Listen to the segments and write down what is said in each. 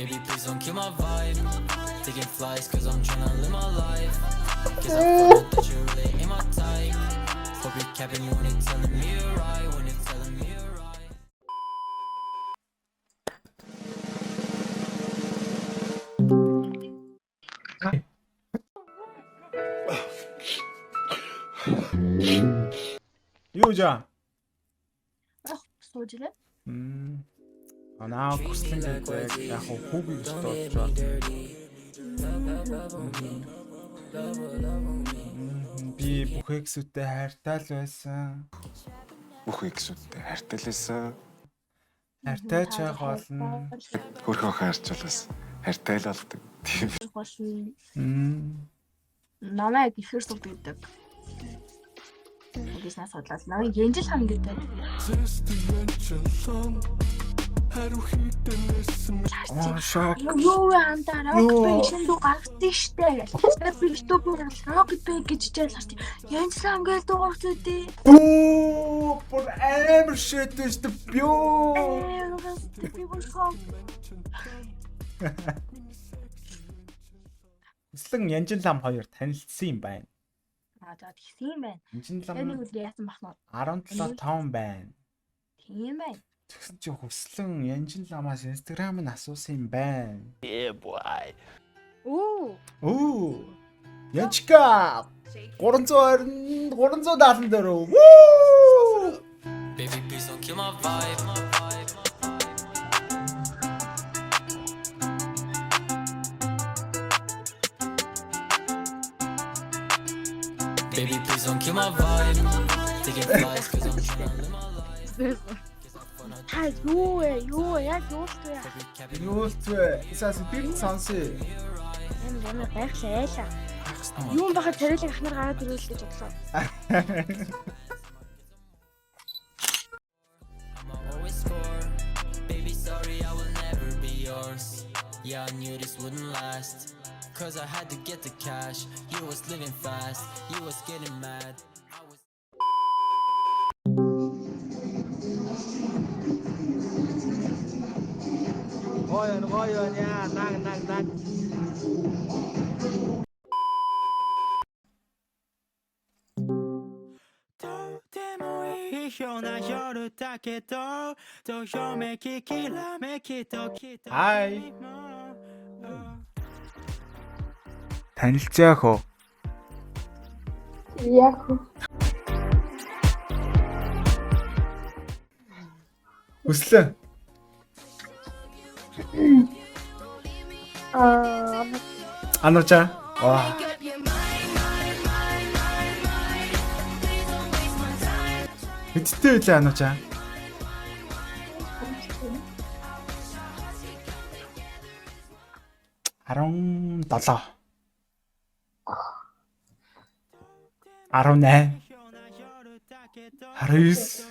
Baby, please don't kill my vibe. Taking flights cause I'm tryna live my life. Cause I found out that you really ain't my type. Hope you're capping me when you're telling me you're right. When you're telling me you're right. 유자. сууж ирээ. Анаа хүслэн гэдэг яг хүүгүй өстө болж байна. Би бүх эксүүтэй хайртай л байсан. Бүх эксүүдтэй хайртай л байсан. Хайртай ч яг болно. Хөрхөө хайрчулаас хайртай л болдог. Тийм. Болно. Намайг ихээр суулдаг. Бизнес судлаас намайг Янжил хан гэдэг. Шок. Юу вэ андаа рок бэнд дүү гаргасан штэ. Би ютубер рок бэнд гэж жаал харчих. Янжил хан гэж дуурч үдээ. Бүр амар шэт өстө бё. Би бүр шок. Хүслэн Янжин лам хоёр танилцсан юм байна. За тэгсэн юм байна. Янжин Энэ лам үйл яасан бахна. 17 5 байна. Тийм байна. Тэгсэн чи хүслэн Янжин ламаас Instagram-ыг асуусан юм байна. Yeah, boy. Оо. Янчка 370 дээр. Вуу! Baby, please don't kill my vibe. Baby, please don't kill my vibe. Taking flights cause I'm tryna live my life. Та юу вэ? Яг юу вэ? Юулцвэ. Исаас би сонсъё. Энэ байхлаа яалаа. Юу бахад тариалаг ахнаар гараад ирвэл гэж бодлоо. I'ma always score. Baby, sorry, I will never be yours. Yeah, I knew this wouldn't last. Cause I had to get the cash. You was living fast. You was getting mad. I was. Ngoyon nha, nang. Хай. Танилцаах уу? Яг үү. Хүслэн. Ануча. Ваа. Хэдтэй үлээ ануча? 17. 18. 19. 20.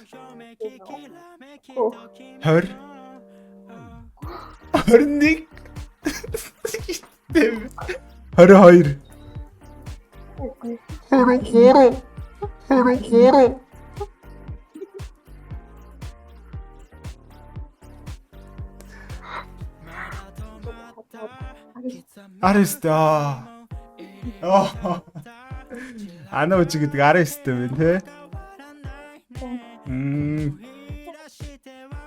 21. 22. 23. Ареста. Анууч гэдэг ареста вэ те?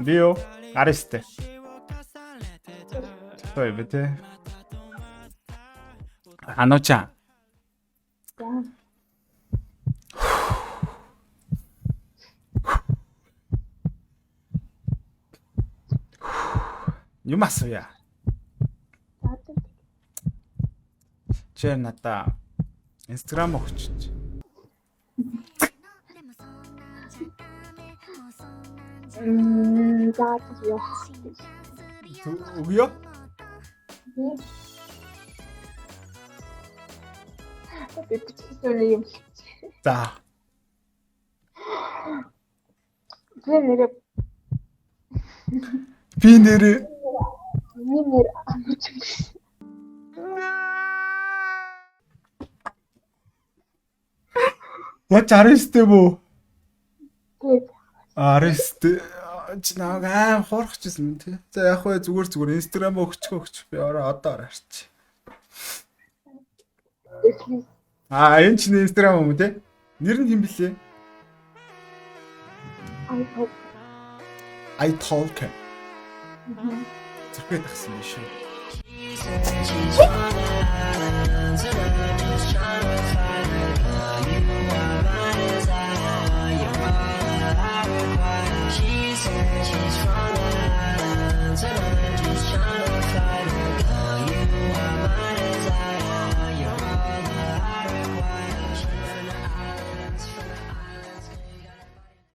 Био ареста. Той бэтэ. Анууча. Юм асууя. Чи надаа Instagram өгч. За яах вэ? Өгөө. Би бичсэн юм. За. Би нэрээ Ануч. Яч арест юм уу? Тэгээд Арест Чи нэг аим хуурахчихсан юм тий. За яг хөө зүгээр Instagram өгч би одоо араач. Энэ чинь Instagram юм тий. Нэр нь хэм блэ? I talk. Зэрэг тагсан юм шүү.